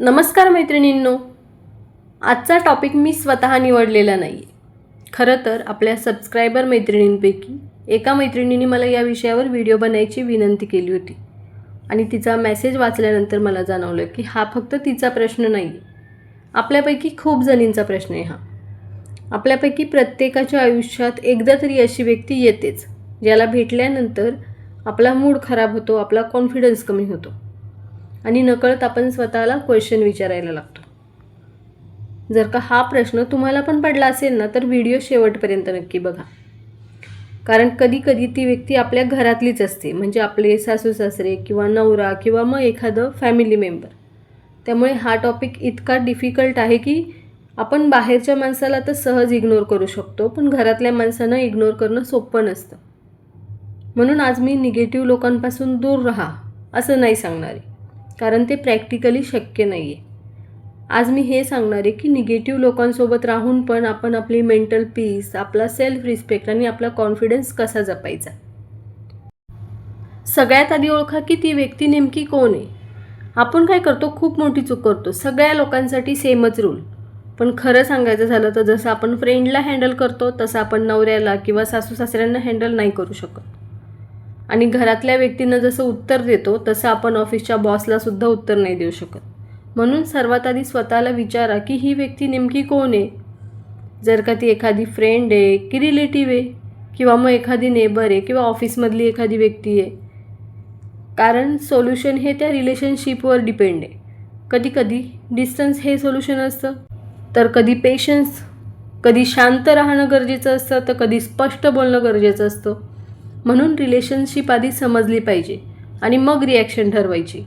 नमस्कार मैत्रिणींनो, आजचा टॉपिक मी स्वतः निवडलेला नाही आहे. खरं तर आपल्या सबस्क्रायबर मैत्रिणींपैकी एका मैत्रिणीने मला या विषयावर व्हिडिओ बनवायची विनंती केली होती आणि तिचा मेसेज वाचल्यानंतर मला जाणवलं की हा फक्त तिचा प्रश्न नाही आहे, आपल्यापैकी खूप जणींचा प्रश्न आहे हा. आपल्यापैकी प्रत्येकाच्या आयुष्यात एकदा तरी अशी व्यक्ती येतेच ज्याला भेटल्यानंतर आपला मूड खराब होतो, आपला कॉन्फिडन्स कमी होतो आणि नकळत आपण स्वतःला क्वेश्चन विचारायला लागतो. जर का हा प्रश्न तुम्हाला पण पडला असेल ना, तर व्हिडिओ शेवटपर्यंत नक्की बघा. कारण कधी कधी ती व्यक्ती आपल्या घरातलीच असते, म्हणजे आपले सासू सासरे किंवा नवरा किंवा मग एखादं फॅमिली मेंबर. त्यामुळे हा टॉपिक इतका डिफिकल्ट आहे की आपण बाहेरच्या माणसाला तर सहज इग्नोर करू शकतो, पण घरातल्या माणसांना इग्नोर करणं सोपं नसतं. म्हणून आज मी निगेटिव्ह लोकांपासून दूर राहा असं नाही सांगणार आहे, कारण ते प्रॅक्टिकली शक्य नाही आहे. आज मी हे सांगणार आहे की निगेटिव्ह लोकांसोबत राहून पण आपण आपली मेंटल पीस, आपला सेल्फ रिस्पेक्ट आणि आपला कॉन्फिडन्स कसा जपायचा. सगळ्यात आधी ओळखा की ती व्यक्ती नेमकी कोण आहे. आपण काय करतो, खूप मोठी चूक करतो. सगळ्या लोकांसाठी सेमच रूल. पण खरं सांगायचं झालं तर जसं आपण फ्रेंडला हँडल करतो तसं आपण नवऱ्याला किंवा सासू सासऱ्यांना हँडल नाही करू शकत. आणि घरातल्या व्यक्तींना जसं उत्तर देतो तसं आपण ऑफिसच्या बॉसला सुद्धा उत्तर नाही देऊ शकत. म्हणून सर्वात आधी स्वतःला विचारा की ही व्यक्ती नेमकी कोण आहे. जर का ती एखादी फ्रेंड आहे की रिलेटिव्ह आहे किंवा मग एखादी नेबर आहे किंवा ऑफिसमधली एखादी व्यक्ती आहे. कारण सोल्युशन हे त्या रिलेशनशिपवर डिपेंड आहे. कधी कधी डिस्टन्स हे सोल्युशन असतं, तर कधी पेशन्स, कधी शांत राहणं गरजेचं असतं, तर कधी स्पष्ट बोलणं गरजेचं असतं. म्हणून रिलेशनशिप आधी समजली पाहिजे आणि मग रिॲक्शन ठरवायची.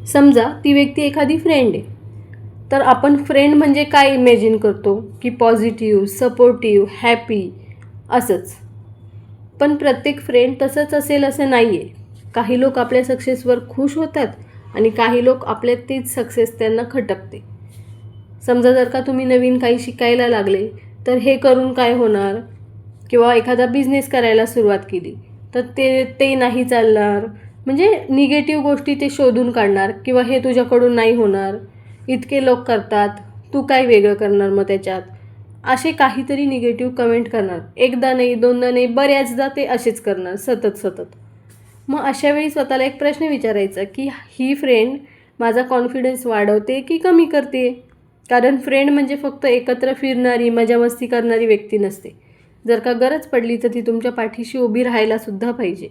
समजा ती व्यक्ती एखादी फ्रेंड आहे, तर आपण फ्रेंड म्हणजे काय इमॅजिन करतो की पॉझिटिव्ह, सपोर्टिव्ह, हॅपी असंच. पण प्रत्येक फ्रेंड तसंच असेल असं नाही आहे. काही लोक आपल्या सक्सेसवर खुश होतात आणि काही लोक आपल्या तीच सक्सेस त्यांना खटकते. समजा जर का तुम्ही नवीन काही शिकायला लागले तर हे करून काय होणार, किंवा एखादा बिझनेस करायला सुरुवात केली तर ते नाही चालणार, म्हणजे निगेटिव्ह गोष्टी ते शोधून काढणार किंवा हे तुझ्याकडून नाही होणार, इतके लोक करतात, तू काय वेगळं करणार मग त्याच्यात, असे काहीतरी निगेटिव्ह कमेंट करणार. एकदा नाही, दोनदा नाही, बऱ्याचदा ते असेच करणार सतत. मग अशा वेळी स्वतःला एक प्रश्न विचारायचा की ही फ्रेंड माझा कॉन्फिडन्स वाढवते की कमी करते. कारण फ्रेंड म्हणजे फक्त एकत्र फिरणारी, मजा मस्ती करणारी व्यक्ती नसते. जर का गरज पडली तर ती तुमच्या पाठीशी उभी राहायला सुद्धा पाहिजे.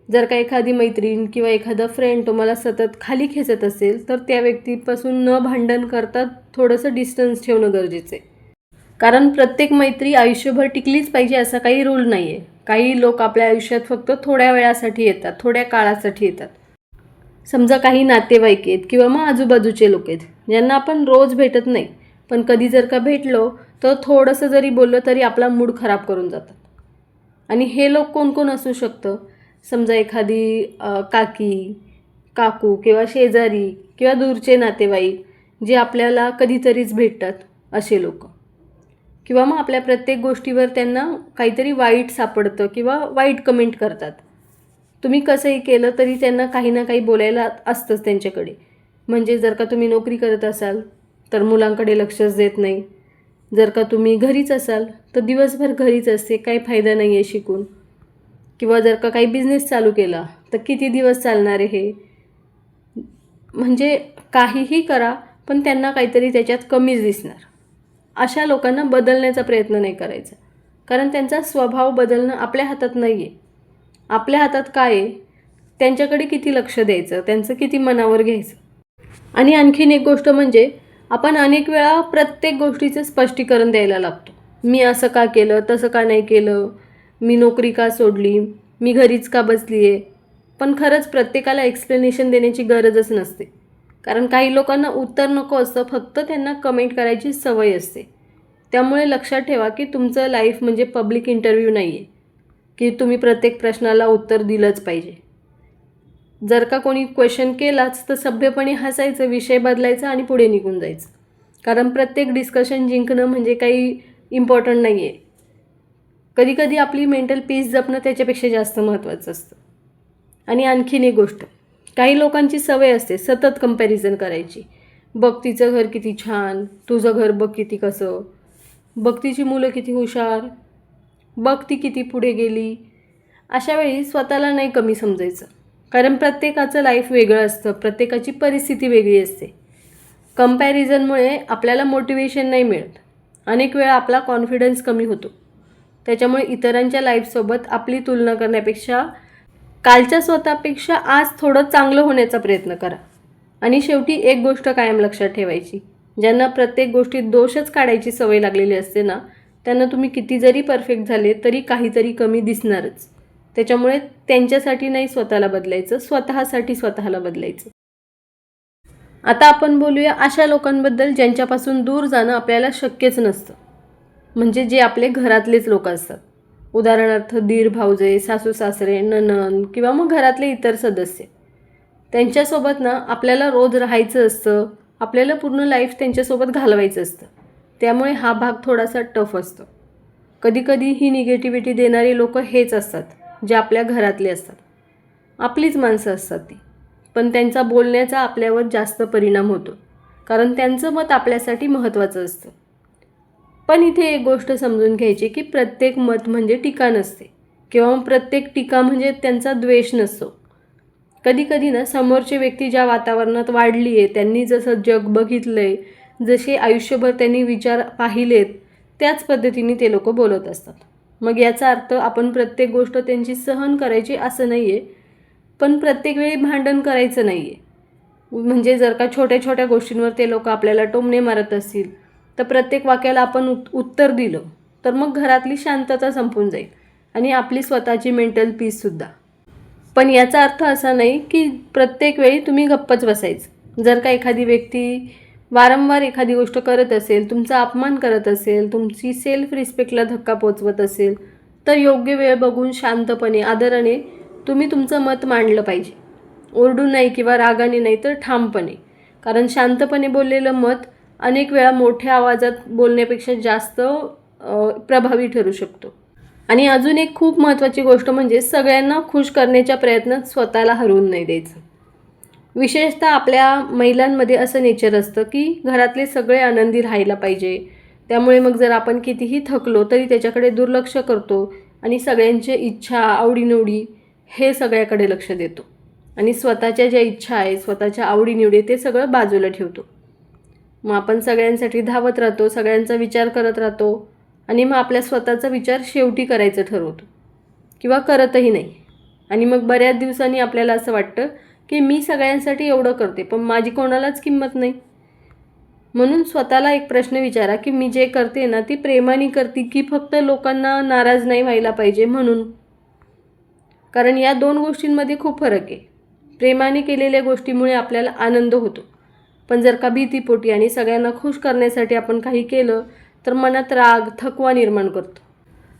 जर का एखादी मैत्रीण किंवा एखादा फ्रेंड तुम्हाला सतत खाली खेचत असेल तर त्या व्यक्तीपासून न भांडण करता थोडंसं डिस्टन्स ठेवणं गरजेचं आहे. कारण प्रत्येक मैत्री आयुष्यभर टिकलीच पाहिजे असा काही रूल नाही आहे. काही लोक आपल्या आयुष्यात फक्त थोड्या वेळासाठी येतात, थोड्या काळासाठी येतात. समजा काही नातेवाईक आहेत किंवा मग आजूबाजूचे लोक आहेत ज्यांना आपण रोज भेटत नाही, पण कधी जर का भेटलो तर थोडंसं जरी बोललं तरी आपला मूड खराब करून जातात. आणि हे लोक कोण कोण असू शकतं. समजा एखादी काकी, काकू किंवा शेजारी किंवा दूरचे नातेवाईक जे आपल्याला कधीतरीच भेटतात असे लोक. किंवा मग आपल्या प्रत्येक गोष्टीवर त्यांना काहीतरी वाईट सापडतं किंवा वाईट कमेंट करतात. तुम्ही कसंही केलं तरी त्यांना काही ना काही बोलायला असतंच त्यांच्याकडे. म्हणजे जर का तुम्ही नोकरी करत असाल तर मुलांकडे लक्षच देत नाही. जर का तुम्ही घरीच असाल तर दिवसभर घरीच असते, काही फायदा नाही आहे शिकून. किंवा जर का काही बिझनेस चालू केला तर किती दिवस चालणार आहे हे. म्हणजे काहीही करा पण त्यांना काहीतरी त्याच्यात कमीच दिसणार. अशा लोकांना बदलण्याचा प्रयत्न नाही करायचा, कारण त्यांचा स्वभाव बदलणं आपल्या हातात नाही आहे. आपल्या हातात काय आहे, त्यांच्याकडे किती लक्ष द्यायचं, त्यांचं किती मनावर घ्यायचं. आणि आणखीन एक गोष्ट म्हणजे आपण अनेक वेळा प्रत्येक गोष्टीचं स्पष्टीकरण द्यायला लागतो. मी असं का केलं, तसं का नाही केलं, मी नोकरी का सोडली, मी घरीच का बसली आहे. पण खरंच प्रत्येकाला एक्सप्लेनेशन देण्याची गरजच नसते. कारण काही लोकांना उत्तर नको असतं, फक्त त्यांना कमेंट करायची सवय असते. त्यामुळे लक्षात ठेवा की तुमचं लाईफ म्हणजे पब्लिक इंटरव्ह्यू नाही आहे की तुम्ही प्रत्येक प्रश्नाला उत्तर दिलंच पाहिजे. जर का कोणी क्वेश्चन केलाच तर सभ्यपणे हसायचं, विषय बदलायचा आणि पुढे निघून जायचं. कारण प्रत्येक डिस्कशन जिंकणं म्हणजे काही इम्पॉर्टंट नाही आहे. कधी कधी आपली मेंटल पीस जपणं त्याच्यापेक्षा जास्त महत्त्वाचं असतं. आणि आणखीन एक गोष्ट, काही लोकांची सवय असते सतत कंपॅरिझन करायची. बघ तिचं घर किती छान, तुझं घर बघ किती कसं, बघ तिची मुलं किती हुशार, बघ ती किती पुढे गेली. अशा वेळी स्वतःला नाही कमी समजायचं, कारण प्रत्येकाचं लाईफ वेगळं असतं, प्रत्येकाची परिस्थिती वेगळी असते. कंपॅरिझनमुळे आपल्याला मोटिवेशन नाही मिळत, अनेक वेळा आपला कॉन्फिडन्स कमी होतो. त्याच्यामुळे इतरांच्या लाईफसोबत आपली तुलना करण्यापेक्षा कालच्या स्वतःपेक्षा आज थोडं चांगलं होण्याचा प्रयत्न करा. आणि शेवटी एक गोष्ट कायम लक्षात ठेवायची, ज्यांना प्रत्येक गोष्टीत दोषच काढायची सवय लागलेली असते ना, त्यांना तुम्ही किती जरी परफेक्ट झाले तरी काहीतरी कमी दिसणारच. त्याच्यामुळे त्यांच्यासाठी नाही स्वतःला बदलायचं, स्वतःसाठी स्वतःला बदलायचं. आता आपण बोलूया अशा लोकांबद्दल ज्यांच्यापासून दूर जाणं आपल्याला शक्यच नसतं, म्हणजे जे आपले घरातलेच लोक असतात. उदाहरणार्थ दीर, भाऊजे, सासू सासरे, नणंद किंवा मग घरातले इतर सदस्य. त्यांच्यासोबत ना आपल्याला रोज राहायचं असतं, आपल्याला पूर्ण लाईफ त्यांच्यासोबत घालवायचं असतं. त्यामुळे हा भाग थोडासा टफ असतो. कधीकधी ही निगेटिव्हिटी देणारी लोक हेच असतात, जे आपल्या घरातले असतात, आपलीच माणसं असतात ती. पण त्यांचा बोलण्याचा आपल्यावर जास्त परिणाम होतो, कारण त्यांचं मत आपल्यासाठी महत्त्वाचं असतं. पण इथे एक गोष्ट समजून घ्यायची की प्रत्येक मत म्हणजे टीका नसते, किंवा प्रत्येक टीका म्हणजे त्यांचा द्वेष नसतो. कधीकधी ना समोरची व्यक्ती ज्या वातावरणात वाढली आहे, त्यांनी जसं जग बघितलं आहे, जसे आयुष्यभर त्यांनी विचार पाहिलेत, त्याच पद्धतीने ते लोक बोलत असतात. मग याचा अर्थ आपण प्रत्येक गोष्ट त्यांची सहन करायची असं नाही आहे, पण प्रत्येक वेळी भांडण करायचं नाही आहे. म्हणजे जर का छोट्या छोट्या गोष्टींवर ते लोक आपल्याला टोमणे मारत असतील, तर प्रत्येक वाक्याला आपण उत्तर दिलं तर मग घरातली शांतता संपून जाईल आणि आपली स्वतःची मेंटल पीससुद्धा. पण याचा अर्थ असा नाही की प्रत्येक वेळी तुम्ही गप्पच बसायचं. जर का एखादी व्यक्ती वारंवार एखादी गोष्ट करत असेल, तुमचा अपमान करत असेल, तुमची सेल्फ रिस्पेक्टला धक्का पोचवत असेल, तर योग्य वेळ बघून शांतपणे, आदराने तुम्ही तुमचं मत मांडलं पाहिजे. ओरडून नाही किंवा रागाने नाही, तर ठामपणे. कारण शांतपणे बोललेलं मत अनेक वेळा मोठ्या आवाजात बोलण्यापेक्षा जास्त प्रभावी ठरू शकतो. आणि अजून एक खूप महत्त्वाची गोष्ट म्हणजे सगळ्यांना खुश करण्याच्या प्रयत्नात स्वतःला हरवून नाही द्यायचं. विशेषतः आपल्या महिलांमध्ये असं नेचर असतं की घरातले सगळे आनंदी राहायला पाहिजे. त्यामुळे मग जर आपण कितीही थकलो तरी त्याच्याकडे दुर्लक्ष करतो आणि सगळ्यांच्या इच्छा, आवडीनिवडी हे सगळ्याकडे लक्ष देतो. आणि स्वतःच्या ज्या इच्छा आहे, स्वतःच्या आवडीनिवडी ते सगळं बाजूला ठेवतो. मग आपण सगळ्यांसाठी धावत राहतो, सगळ्यांचा विचार करत राहतो आणि मग आपल्या स्वतःचा विचार शेवटी करायचं ठरवतो किंवा करतही नाही. आणि मग बऱ्याच दिवसांनी आपल्याला असं वाटतं की मी सगळ्यांसाठी एवढं करते, पण माझी कोणालाच किंमत नाही. म्हणून स्वतःला एक प्रश्न विचारा की मी जे करते ना ती प्रेमाने करते की फक्त लोकांना नाराज नाही व्हायला पाहिजे म्हणून. कारण या दोन गोष्टींमध्ये खूप फरक आहे. प्रेमाने केलेल्या गोष्टीमुळे आपल्याला आनंद होतो, पण जर का भीतीपोटी आणि सगळ्यांना खुश करण्यासाठी आपण काही केलं तर मनात राग, थकवा निर्माण करतो.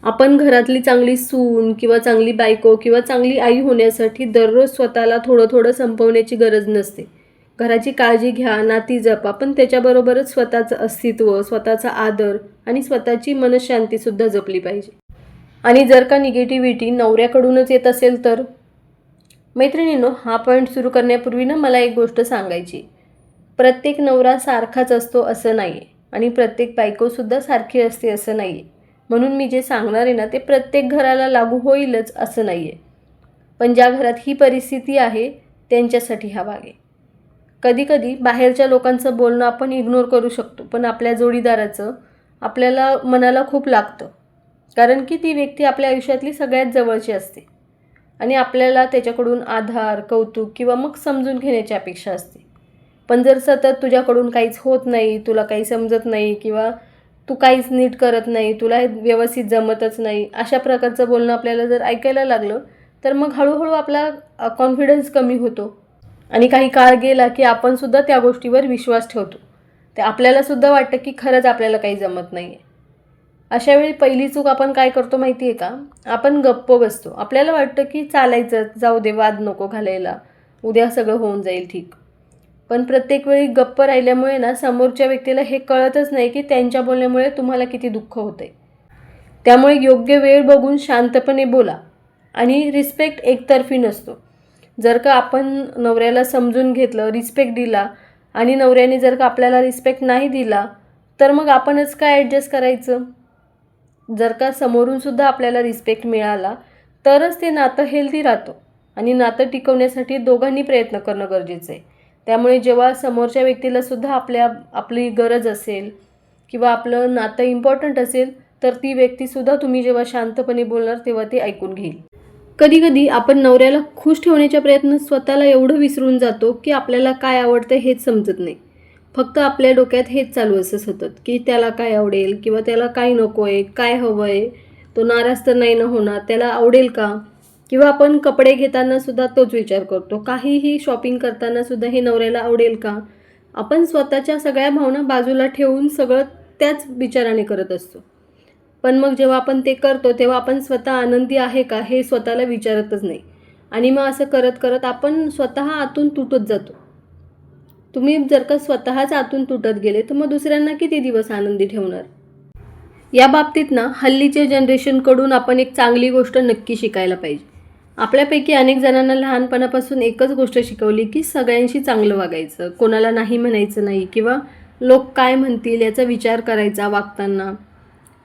आपण घरातली चांगली सून किंवा चांगली बायको किंवा चांगली आई होण्यासाठी दररोज स्वतःला थोडं थोडं संपवण्याची गरज नसते. घराची काळजी घ्या, नाती जपा, पण त्याच्याबरोबरच स्वतःचं अस्तित्व, स्वतःचा आदर आणि स्वतःची मनःशांतीसुद्धा जपली पाहिजे. आणि जर का निगेटिव्हिटी नवऱ्याकडूनच येत असेल तर मैत्रिणींनो, हा पॉईंट सुरू करण्यापूर्वी ना मला एक गोष्ट सांगायची. प्रत्येक नवरा सारखाच असतो असं नाही आहे आणि प्रत्येक बायकोसुद्धा सारखी असते असं नाही आहे. म्हणून मी जे सांगणार आहे ना ते प्रत्येक घराला लागू होईलच असं नाही आहे. पण ज्या घरात ही परिस्थिती आहे त्यांच्यासाठी हा भाग आहे. कधीकधी बाहेरच्या लोकांचं बोलणं आपण इग्नोर करू शकतो, पण आपल्या जोडीदाराचं आपल्याला मनाला खूप लागतं, कारण की ती व्यक्ती आपल्या आयुष्यातली सगळ्यात जवळची असते आणि आपल्याला त्याच्याकडून आधार, कौतुक किंवा मग समजून घेण्याची अपेक्षा असते. पण जर सतत तुझ्याकडून काहीच होत नाही, तुला काही समजत नाही किंवा तू काहीच नीट करत नाही, तुला हे व्यवस्थित जमतच नाही, अशा प्रकारचं बोलणं आपल्याला जर ऐकायला लागलं तर मग हळूहळू आपला कॉन्फिडन्स कमी होतो आणि काही काळ गेला की आपणसुद्धा त्या गोष्टीवर विश्वास ठेवतो. ते आपल्यालासुद्धा वाटतं की खरंच आपल्याला काही जमत नाही आहे. अशा वेळी पहिली चूक आपण काय करतो माहिती आहे का? आपण गप्प बसतो. आपल्याला वाटतं की चालायचं, जाऊ दे, वाद नको घालायला, उद्या सगळं होऊन जाईल ठीक. पण प्रत्येक वेळी गप्प राहिल्यामुळे ना समोरच्या व्यक्तीला हे कळतच नाही की त्यांच्या बोलण्यामुळे तुम्हाला किती दुःख होतं आहे. त्यामुळे योग्य वेळ बघून शांतपणे बोला. आणि रिस्पेक्ट एकतर्फी नसतो. जर का आपण नवऱ्याला समजून घेतलं, रिस्पेक्ट दिला आणि नवऱ्याने जर का आपल्याला रिस्पेक्ट नाही दिला तर मग आपणच काय ॲडजस्ट करायचं. जर का समोरूनसुद्धा आपल्याला रिस्पेक्ट मिळाला तरच ते नातं हेल्दी राहतं आणि नातं टिकवण्यासाठी दोघांनी प्रयत्न करणं गरजेचं आहे. त्यामुळे जेव्हा समोरच्या व्यक्तीलासुद्धा आपली गरज असेल किंवा आपलं नातं इम्पॉर्टंट असेल तर ती व्यक्तीसुद्धा तुम्ही जेव्हा शांतपणे बोलणार तेव्हा ती ऐकून घेईल. कधीकधी आपण नवऱ्याला खुश ठेवण्याच्या प्रयत्नात स्वतःला एवढं विसरून जातो की आपल्याला काय आवडतं हेच समजत नाही. फक्त आपल्या डोक्यात हेच चालू असं सतत की त्याला काय आवडेल किंवा त्याला काय नको आहे, काय हवं आहे, तो नाराज तर नाही ना होणार, त्याला आवडेल का. किंवा आपण कपडे घेतानासुद्धा तोच विचार करतो, काहीही शॉपिंग करतानासुद्धा हे नवऱ्याला आवडेल का. आपण स्वतःच्या सगळ्या भावना बाजूला ठेवून सगळं त्याच विचाराने करत असतो. पण मग जेव्हा आपण ते करतो तेव्हा आपण स्वतः आनंदी आहे का हे स्वतःला विचारतच नाही आणि मग असं करत करत आपण स्वतः आतून तुटत जातो. तुम्ही जर का स्वतःच आतून तुटत गेले तर मग दुसऱ्यांना किती दिवस आनंदी ठेवणार. या बाबतीत ना हल्लीच्या जनरेशनकडून आपण एक चांगली गोष्ट नक्की शिकायला पाहिजे. आपल्यापैकी अनेक जणांना लहानपणापासून एकच गोष्ट शिकवली की सगळ्यांशी चांगलं वागायचं, कोणाला नाही म्हणायचं नाही किंवा लोक काय म्हणतील याचा विचार करायचा वागताना.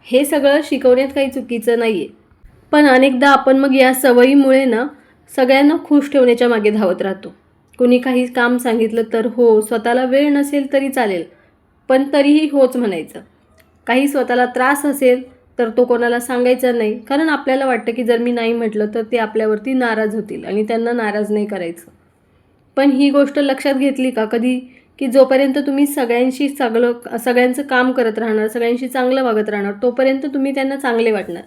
हे सगळं शिकवण्यात काही चुकीचं नाही आहे. पण अनेकदा आपण मग या सवयीमुळे ना सगळ्यांना खुश ठेवण्याच्या मागे धावत राहतो. कोणी काही काम सांगितलं तर हो, स्वतःला वेळ नसेल तरी चालेल पण तरीही होच म्हणायचं. काही स्वतःला त्रास असेल तर तो कोणाला सांगायचा नाही, कारण आपल्याला वाटतं की जर मी नाही म्हटलं तर ते आपल्यावरती नाराज होतील आणि त्यांना नाराज नाही करायचं. पण ही गोष्ट लक्षात घेतली का कधी की जोपर्यंत तुम्ही सगळ्यांचं काम करत राहणार, सगळ्यांशी चांगलं वागत राहणार तोपर्यंत तुम्ही त्यांना चांगले वाटणार.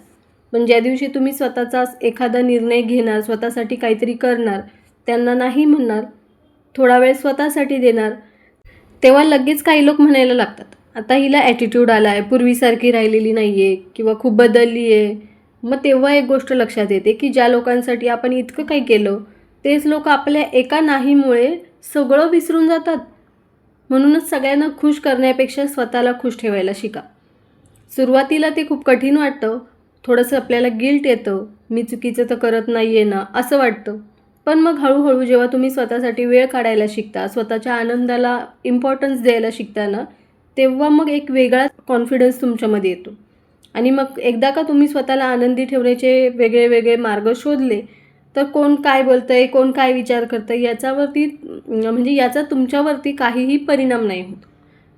पण ज्या दिवशी तुम्ही स्वतःचा एखादा निर्णय घेणार, स्वतःसाठी काहीतरी करणार, त्यांना नाही म्हणणार, थोडा वेळ स्वतःसाठी देणार, तेव्हा लगेच काही लोक म्हणायला लागतात, आता हिला ॲटिट्यूड आला आहे, पूर्वीसारखी राहिलेली नाही आहे किंवा खूप बदलली आहे. मग तेव्हा एक गोष्ट लक्षात येते की ज्या लोकांसाठी आपण इतकं काही केलं तेच लोक आपल्या एका नाहीमुळे सगळं विसरून जातात. म्हणूनच सगळ्यांना खुश करण्यापेक्षा स्वतःला खुश ठेवायला शिका. सुरुवातीला ते खूप कठीण वाटतं, थोडंसं आपल्याला गिल्ट येतं, मी चुकीचं तर करत नाही आहे ना असं वाटतं. पण मग हळूहळू जेव्हा तुम्ही स्वतःसाठी वेळ काढायला शिकता, स्वतःच्या आनंदाला इम्पॉर्टन्स द्यायला शिकता ना, तेव्हा मग एक वेगळा कॉन्फिडन्स तुमच्यामध्ये येतो. आणि मग एकदा का तुम्ही स्वतःला आनंदी ठेवण्याचे वेगळे वेगळे मार्ग शोधले तर कोण काय बोलतं आहे, कोण काय विचार करतं आहे याच्यावरती म्हणजे याचा तुमच्यावरती काहीही परिणाम नाही होत.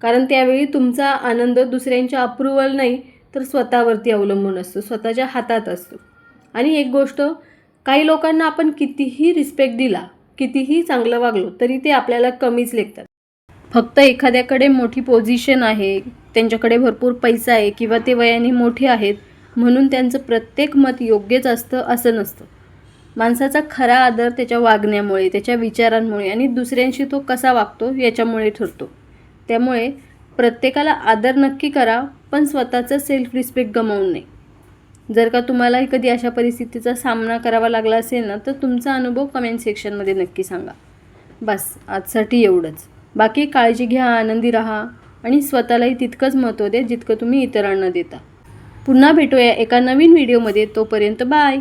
कारण त्यावेळी तुमचा आनंद दुसऱ्यांच्या अप्रूव्हल नाही तर स्वतःवरती अवलंबून असतो, स्वतःच्या हातात असतो. आणि एक गोष्ट, काही लोकांना आपण कितीही रिस्पेक्ट दिला, कितीही चांगलं वागलो तरी ते आपल्याला कमीच लेखतात. फक्त एखाद्याकडे मोठी पोझिशन आहे, त्यांच्याकडे भरपूर पैसा आहे किंवा ते वयाने मोठे आहेत म्हणून त्यांचं प्रत्येक मत योग्यच असतं असं नसतं. माणसाचा खरा आदर त्याच्या वागण्यामुळे, त्याच्या विचारांमुळे आणि दुसऱ्यांशी तो कसा वागतो याच्यामुळे ठरतो. त्यामुळे प्रत्येकाला आदर नक्की करा पण स्वतःचं सेल्फ रिस्पेक्ट गमावून नाही. जर का तुम्हालाही कधी अशा परिस्थितीचा सामना करावा लागला असेल ना तर तुमचा अनुभव कमेंट सेक्शनमध्ये नक्की सांगा. बस आजसाठी एवढंच. बाकी काळजी घ्या, आनंदी राहा आणि स्वतःलाही तितकंच महत्त्व द्या जितकं तुम्ही इतरांना देता. पुन्हा भेटूया एका नवीन व्हिडिओमध्ये. तोपर्यंत बाय.